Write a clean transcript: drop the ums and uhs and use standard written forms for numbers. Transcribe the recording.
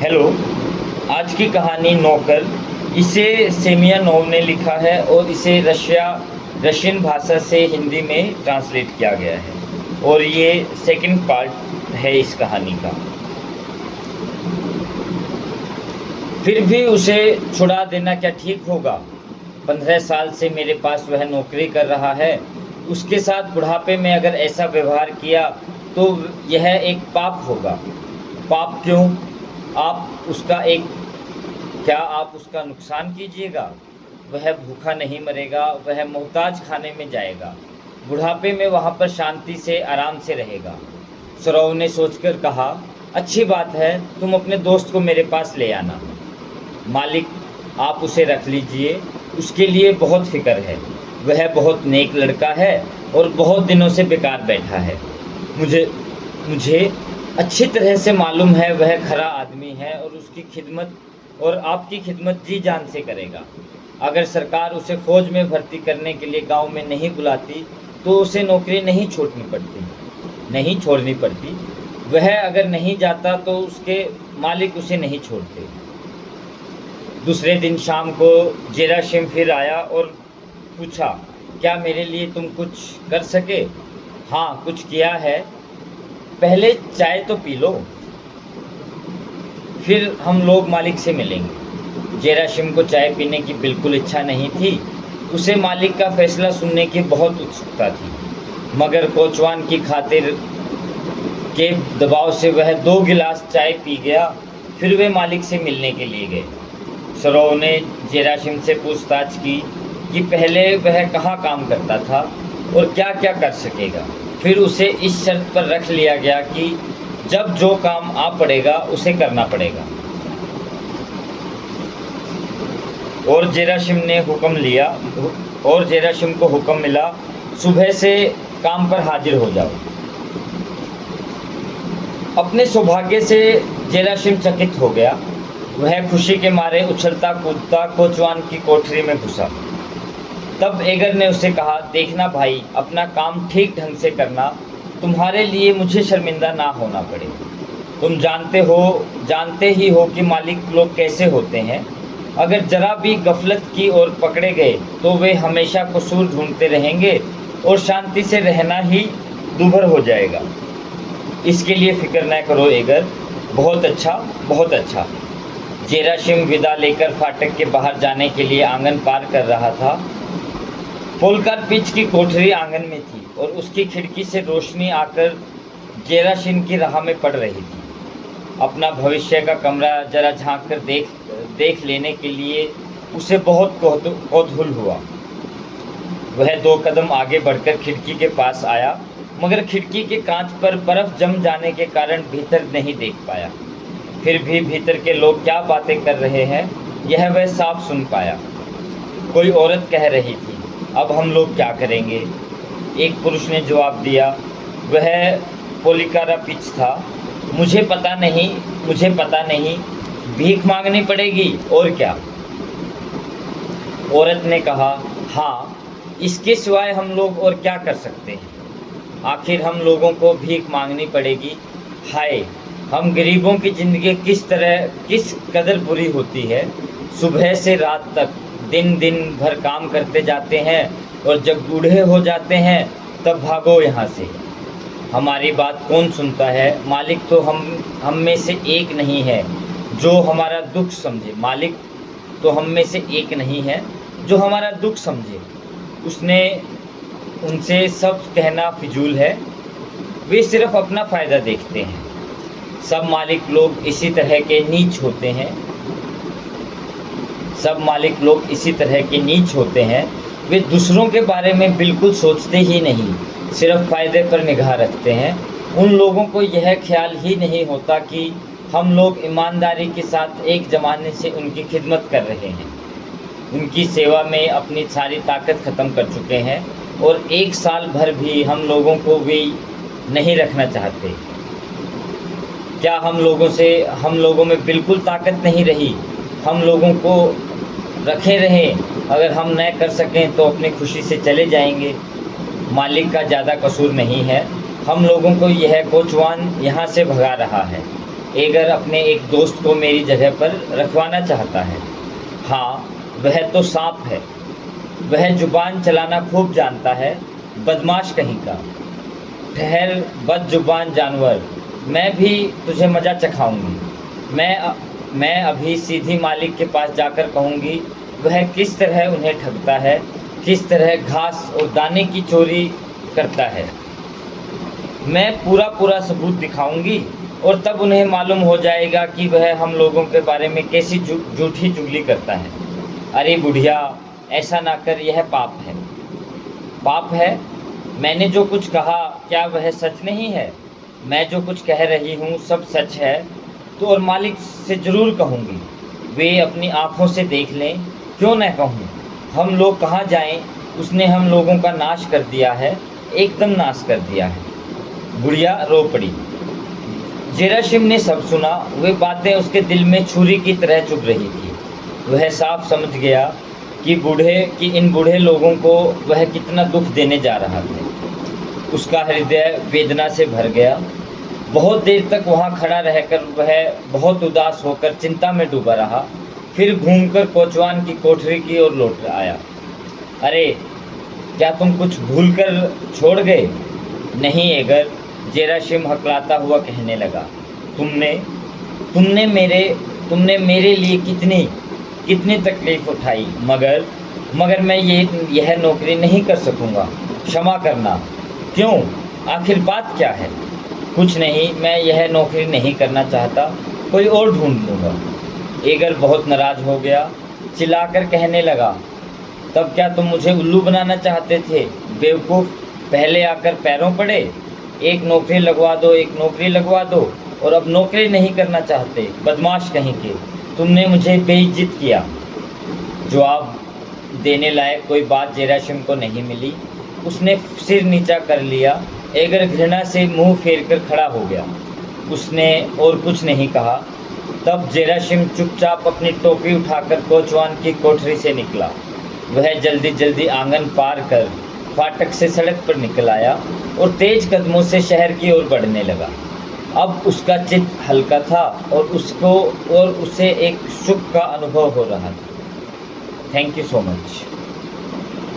Hello. आज की कहानी नौकर। इसे सेमियानोव ने लिखा है और इसे रशियन भाषा से हिंदी में ट्रांसलेट किया गया है और ये सेकंड पार्ट है इस कहानी का। फिर भी उसे छुड़ा देना क्या ठीक होगा? 15 साल से मेरे पास वह नौकरी कर रहा है। उसके साथ बुढ़ापे में अगर ऐसा व्यवहार किया तो यह एक पाप होगा। पाप क्यों? क्या आप उसका नुकसान कीजिएगा? वह भूखा नहीं मरेगा, वह मोहताज खाने में जाएगा। बुढ़ापे में वहाँ पर शांति से आराम से रहेगा। सौरव ने सोचकर कहा, अच्छी बात है, तुम अपने दोस्त को मेरे पास ले आना। मालिक, आप उसे रख लीजिए, उसके लिए बहुत फिक्र है। वह बहुत नेक लड़का है और बहुत दिनों से बेकार बैठा है। मुझे अच्छी तरह से मालूम है वह खरा आदमी है और उसकी खिदमत और आपकी खिदमत जी जान से करेगा। अगर सरकार उसे फौज में भर्ती करने के लिए गांव में नहीं बुलाती तो उसे नौकरी नहीं छोड़नी पड़ती। वह अगर नहीं जाता तो उसके मालिक उसे नहीं छोड़ते। दूसरे दिन शाम को जेराशिम फिर आया और पूछा, क्या मेरे लिए तुम कुछ कर सके? हाँ, कुछ किया है। पहले चाय तो पी लो, फिर हम लोग मालिक से मिलेंगे। जेराशिम को चाय पीने की बिल्कुल इच्छा नहीं थी। उसे मालिक का फैसला सुनने की बहुत उत्सुकता थी, मगर कोचवान की खातिर के दबाव से वह 2 गिलास चाय पी गया। फिर वे मालिक से मिलने के लिए गए। सरोव ने जेराशिम से पूछताछ की कि पहले वह कहाँ काम करता था और क्या क्या कर सकेगा। फिर उसे इस शर्त पर रख लिया गया कि जब जो काम आ पड़ेगा उसे करना पड़ेगा। और जेराशिम को हुक्म मिला, सुबह से काम पर हाजिर हो जाओ। अपने सौभाग्य से जेराशिम चकित हो गया। वह खुशी के मारे उछलता कूदता कोचवान की कोठरी में घुसा। तब एगर ने उसे कहा, देखना भाई, अपना काम ठीक ढंग से करना, तुम्हारे लिए मुझे शर्मिंदा ना होना पड़े। तुम जानते ही हो कि मालिक लोग कैसे होते हैं। अगर जरा भी गफलत की ओर पकड़े गए तो वे हमेशा कसूर ढूंढते रहेंगे और शांति से रहना ही दूभर हो जाएगा। इसके लिए फिक्र न करो एगर। बहुत अच्छा, बहुत अच्छा। जेराशिम विदा लेकर फाटक के बाहर जाने के लिए आंगन पार कर रहा था। पोलकार पिच की कोठरी आंगन में थी और उसकी खिड़की से रोशनी आकर जेराशिम की राह में पड़ रही थी। अपना भविष्य का कमरा जरा झांक कर देख लेने के लिए उसे बहुत कौतूहल हुआ। वह 2 कदम आगे बढ़कर खिड़की के पास आया, मगर खिड़की के कांच पर बर्फ जम जाने के कारण भीतर नहीं देख पाया। फिर भी भीतर के लोग क्या बातें कर रहे हैं यह वह साफ सुन पाया। कोई औरत कह रही थी, अब हम लोग क्या करेंगे? एक पुरुष ने जवाब दिया, वह पोलिकारा पिच था। मुझे पता नहीं, भीख मांगनी पड़ेगी और क्या? औरत ने कहा, हाँ, इसके सिवाय हम लोग और क्या कर सकते हैं? आखिर हम लोगों को भीख मांगनी पड़ेगी। हाय, हम गरीबों की ज़िंदगी किस कदर बुरी होती है। सुबह से रात तक दिन भर काम करते जाते हैं और जब बूढ़े हो जाते हैं तब भागो यहाँ से। हमारी बात कौन सुनता है? मालिक तो हम में से एक नहीं है जो हमारा दुख समझे। मालिक तो हम में से एक नहीं है जो हमारा दुख समझे। उनसे सब कहना फिजूल है, वे सिर्फ अपना फ़ायदा देखते हैं। सब मालिक लोग इसी तरह के नीच होते हैं। वे दूसरों के बारे में बिल्कुल सोचते ही नहीं, सिर्फ फ़ायदे पर निगाह रखते हैं। उन लोगों को यह ख्याल ही नहीं होता कि हम लोग ईमानदारी के साथ एक ज़माने से उनकी खिदमत कर रहे हैं, उनकी सेवा में अपनी सारी ताकत ख़त्म कर चुके हैं और 1 साल भर भी हम लोगों को वे नहीं रखना चाहते। क्या हम लोगों में बिल्कुल ताकत नहीं रही? हम लोगों को रखे रहें, अगर हम न कर सकें तो अपनी खुशी से चले जाएंगे। मालिक का ज़्यादा कसूर नहीं है, हम लोगों को यह कोचवान यहाँ से भगा रहा है। एगर अपने एक दोस्त को मेरी जगह पर रखवाना चाहता है। हाँ, वह तो सांप है, वह जुबान चलाना खूब जानता है, बदमाश कहीं का। ठहर बदजुबान जानवर, मैं भी तुझे मज़ा चखाऊंगी। मैं अभी सीधी मालिक के पास जाकर कहूँगी वह किस तरह उन्हें ठगता है, किस तरह घास और दाने की चोरी करता है। मैं पूरा पूरा सबूत दिखाऊंगी और तब उन्हें मालूम हो जाएगा कि वह हम लोगों के बारे में कैसी झूठी चुगली करता है। अरे बुढ़िया, ऐसा ना कर, यह पाप है। पाप है? मैंने जो कुछ कहा क्या वह सच नहीं है? मैं जो कुछ कह रही हूँ सब सच है तो और मालिक से ज़रूर कहूँगी, वे अपनी आँखों से देख लें। क्यों न कहूँ? हम लोग कहाँ जाएं? उसने हम लोगों का नाश कर दिया है, एकदम नाश कर दिया है। बुढ़िया रो पड़ी। जेराशिम ने सब सुना। वे बातें उसके दिल में छुरी की तरह चुभ रही थी। वह साफ समझ गया कि इन बूढ़े लोगों को वह कितना दुख देने जा रहा था। उसका हृदय वेदना से भर गया। बहुत देर तक वहाँ खड़ा रहकर वह बहुत उदास होकर चिंता में डूबा रहा। फिर घूमकर कोचवान की कोठरी की ओर लौट आया। अरे, क्या तुम कुछ भूल कर छोड़ गए? नहीं एगर, जेराशिम हकलाता हुआ कहने लगा। तुमने मेरे लिए कितनी तकलीफ उठाई, मगर मैं यह नौकरी नहीं कर सकूंगा। क्षमा करना। क्यों? आखिर बात क्या है? कुछ नहीं, मैं यह नौकरी नहीं करना चाहता, कोई और ढूंढ लूँगा। एगर बहुत नाराज हो गया, चिल्लाकर कहने लगा, तब क्या तुम मुझे उल्लू बनाना चाहते थे? बेवकूफ़, पहले आकर पैरों पड़े, एक नौकरी लगवा दो, एक नौकरी लगवा दो, और अब नौकरी नहीं करना चाहते। बदमाश कहीं के, तुमने मुझे बेइज्जत किया। जवाब देने लायक कोई बात जेराशिम को नहीं मिली। उसने सिर नीचा कर लिया। एगर घृणा से मुंह फेरकर खड़ा हो गया। उसने और कुछ नहीं कहा। तब जेराशिम चुपचाप अपनी टोपी उठाकर कोचवान की कोठरी से निकला। वह जल्दी जल्दी आंगन पार कर फाटक से सड़क पर निकल आया और तेज कदमों से शहर की ओर बढ़ने लगा। अब उसका चित्त हल्का था और उसे एक सुख का अनुभव हो रहा था। Thank you so much.